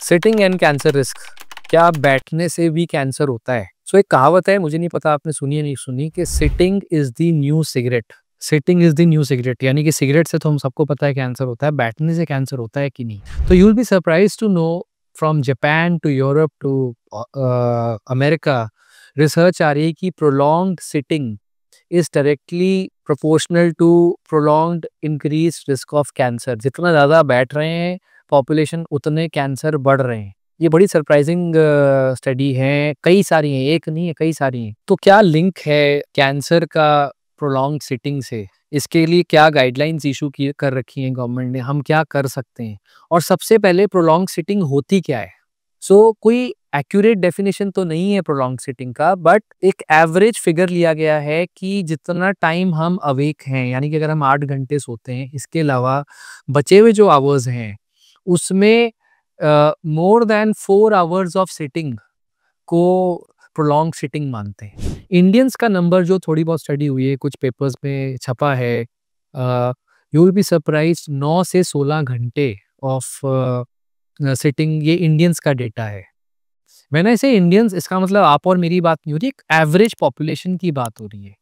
Sitting and cancer risk, क्या बैठने से भी कैंसर होता है? सो एक कहावत है, मुझे नहीं पता आपने सुनी या नहीं सुनी, कि sitting is the new cigarette. Sitting is the new cigarette, यानी कि सिगरेट से तो हम सबको पता है कैंसर होता है, बैठने से कैंसर होता है कि नहीं। तो you will be surprise to know, from Japan to Europe to America, research आ रही है कि prolonged sitting is directly proportional to prolonged increase risk of cancer. जितना ज़्यादा बैठ रहे हैं पॉपुलेशन, उतने कैंसर बढ़ रहे हैं। ये बड़ी सरप्राइजिंग स्टडी है, कई सारी हैं, एक नहीं है, कई सारी हैं। तो क्या लिंक है कैंसर का प्रोलॉन्ग सिटिंग से? इसके लिए क्या गाइडलाइंस इशू की कर रखी हैं गवर्नमेंट ने, हम क्या कर सकते हैं? और सबसे पहले प्रोलॉन्ग सिटिंग होती क्या है? कोई एक्यूरेट डेफिनेशन तो नहीं है प्रोलॉन्ग सिटिंग का, बट एक एवरेज फिगर लिया गया है कि जितना टाइम हम अवेक हैं, यानी कि अगर हम 8 घंटे सोते हैं, इसके अलावा बचे हुए जो आवर्स हैं उसमें more than 4 hours of sitting को प्रोलॉन्ग सिटिंग मानते हैं। इंडियंस का नंबर जो थोड़ी बहुत स्टडी हुई है, कुछ पेपर्स में छपा है, यू विल बी सरप्राइज, 9 से 16 घंटे ऑफ सिटिंग, ये इंडियंस का डेटा है। मैंने ऐसे इंडियंस, इसका मतलब आप और मेरी बात नहीं हो रही, एक एवरेज पॉपुलेशन की बात हो रही है।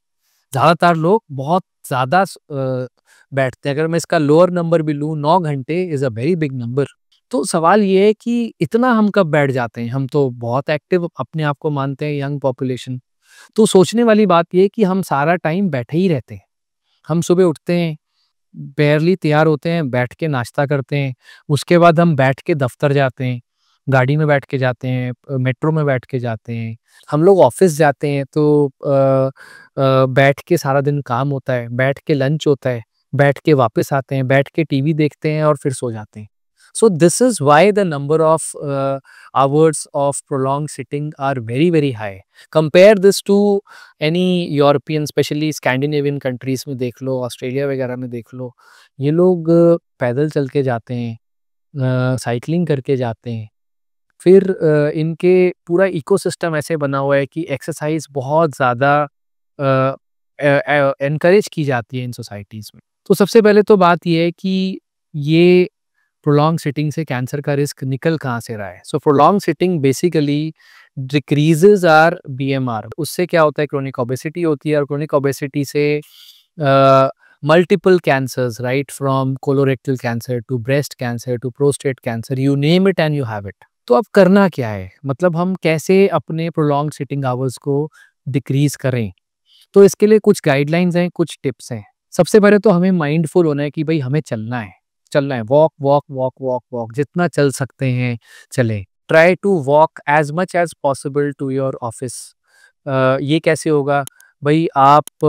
ज़्यादातर लोग बहुत ज़्यादा बैठते हैं। अगर मैं इसका लोअर नंबर भी लूँ, 9 घंटे is a very big number. तो सवाल ये है कि इतना हम कब बैठ जाते हैं? हम तो बहुत एक्टिव अपने आप को मानते हैं, यंग पॉपुलेशन। तो सोचने वाली बात ये है कि हम सारा टाइम बैठे ही रहते हैं। हम सुबह उठते हैं, बेयरली तैयार होते हैं, बैठ के नाश्ता करते हैं, उसके बाद हम बैठ के दफ्तर जाते हैं, गाड़ी में बैठ के जाते हैं, मेट्रो में बैठ के जाते हैं। हम लोग ऑफिस जाते हैं तो बैठ के सारा दिन काम होता है, बैठ के लंच होता है, बैठ के वापस आते हैं, बैठ के टीवी देखते हैं और फिर सो जाते हैं। So this is why the number of hours of prolong sitting are very very high. Compare this to any European, especially Scandinavian countries में देख लो, ऑस्ट्रेलिया वगैरह में देख लो, ये लोग पैदल चल के जाते हैं, साइकिलिंग करके जाते हैं। फिर इनके पूरा इकोसिस्टम ऐसे बना हुआ है कि एक्सरसाइज बहुत ज़्यादा एनकरेज की जाती है इन सोसाइटीज़ में। तो सबसे पहले तो बात ये है कि ये प्रोलॉन्ग सिटिंग से कैंसर का रिस्क निकल कहाँ से रहा है? So prolong sitting basically decreases our BMR. उससे क्या होता है, क्रोनिक ओबेसिटी होती है, और क्रोनिक ओबेसिटी से multiple cancers, right, from colorectal cancer to breast cancer to prostate cancer, you name it and you have it. तो अब करना क्या है, मतलब हम कैसे अपने प्रोलॉन्ग सिटिंग आवर्स को डिक्रीज करें? तो इसके लिए कुछ गाइडलाइंस हैं, कुछ टिप्स हैं। सबसे पहले तो हमें माइंडफुल होना है कि भाई हमें चलना है, चलना है, walk walk walk walk walk, जितना चल सकते हैं चलें। Try to walk as much as possible to your office. ये कैसे होगा भाई? आप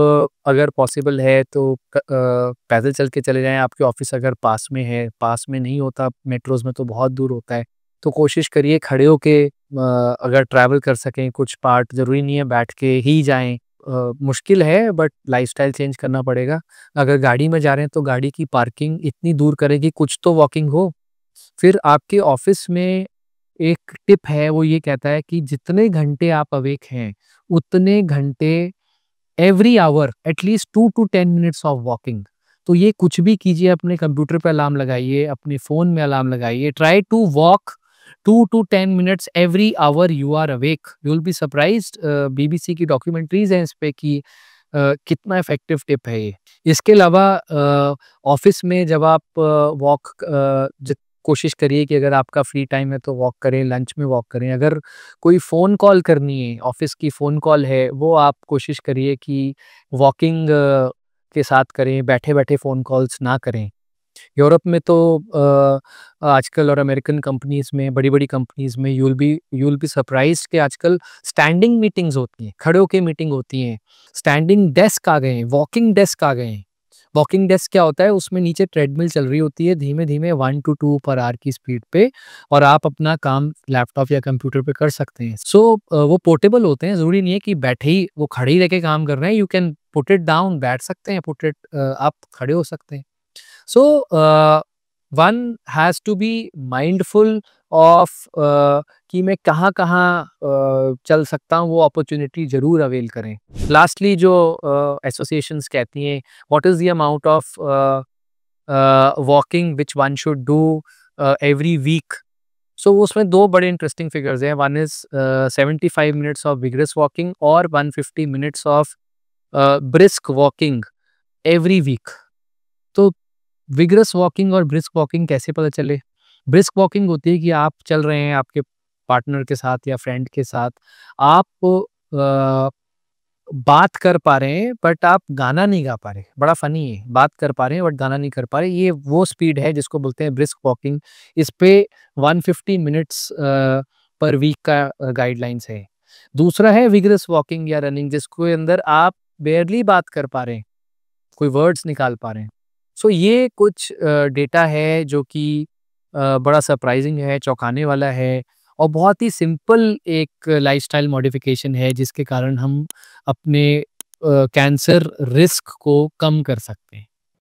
अगर पॉसिबल है तो पैदल चल के चले जाएं, आपके ऑफिस अगर पास में है, पास में नहीं होता, मेट्रोज में तो बहुत दूर होता है, तो कोशिश करिए खड़े होके अगर ट्रैवल कर सकें कुछ पार्ट, ज़रूरी नहीं है बैठ के ही जाएं। मुश्किल है, बट लाइफस्टाइल चेंज करना पड़ेगा। अगर गाड़ी में जा रहे हैं तो गाड़ी की पार्किंग इतनी दूर करें कि कुछ तो वॉकिंग हो। फिर आपके ऑफिस में एक टिप है, वो ये कहता है कि जितने घंटे आप अवेक हैं, उतने घंटे, every hour at least 2 to 10 minutes of walking. तो ये कुछ भी कीजिए, अपने कंप्यूटर पे अलार्म लगाइए, अपने फ़ोन में अलार्म लगाइए, try to walk 2 to 10 minutes every hour you are awake. You will be surprised, BBC की डॉक्यूमेंट्रीज़ हैं इस पे कि कितना इफ़ेक्टिव टिप है ये। इसके अलावा ऑफ़िस में जब आप वॉक कोशिश करिए कि अगर आपका फ्री टाइम है तो वॉक करें, लंच में वॉक करें। अगर कोई फ़ोन कॉल करनी है, ऑफ़िस की फ़ोन कॉल है, वो आप कोशिश करिए कि वॉकिंग के साथ करें, बैठे-बैठे फ़ोन कॉल्स ना करें। यूरोप में तो आजकल, और अमेरिकन कंपनीज़ में, बड़ी-बड़ी कंपनीज़ में, यू विल बी सरप्राइज्ड कि आजकल स्टैंडिंग मीटिंग्स होती हैं, खड़े होके मीटिंग होती हैं। स्टैंडिंग डेस्क आ गए हैं, वॉकिंग डेस्क आ गए हैं। वॉकिंग डेस्क क्या होता है? उसमें नीचे ट्रेडमिल चल रही होती है, धीमे-धीमे 1 टू 2 पर आवर की स्पीड पे, और आप अपना काम लैपटॉप या कंप्यूटर पे कर सकते हैं। वो पोर्टेबल होते हैं, ज़रूरी नहीं है कि बैठे ही, वो खड़े ही रह के काम कर रहे हैं। You can put it down, बैठ सकते हैं, आप खड़े हो सकते हैं। So, one has to be mindful of कि मैं कहाँ-कहाँ चल सकता हूँ, वो अपॉर्चुनिटी ज़रूर अवेल करें। लास्टली जो एसोसिएशंस कहती हैं, what is the amount of walking which one should do every week? So उसमें 2 बड़े इंटरेस्टिंग फिगर्स हैं, one is 75 minutes of vigorous walking और 150 minutes of brisk walking every week. तो विगरस वॉकिंग और brisk walking कैसे पता चले? Brisk walking होती है कि आप चल रहे हैं आपके पार्टनर के साथ या फ्रेंड के साथ, आप अ, बात कर पा रहे हैं बट आप गाना नहीं गा पा रहे। बड़ा फ़नी है, बात कर पा रहे हैं बट गाना नहीं कर पा रहे। ये वो स्पीड है जिसको बोलते हैं ब्रिस्क वॉकिंग। इस पे 150 मिनट्स पर वीक का गाइडलाइंस है। दूसरा है विगरस वॉकिंग या रनिंग जिसके अंदर आप बारली बात कर पा रहे हैं, कोई वर्ड्स निकाल पा रहे हैं। सो ये कुछ डेटा है जो कि बड़ा सरप्राइज़िंग है, चौंकाने वाला है और बहुत ही सिंपल एक लाइफ़स्टाइल मॉडिफ़िकेशन है जिसके कारण हम अपने कैंसर रिस्क को कम कर सकते हैं।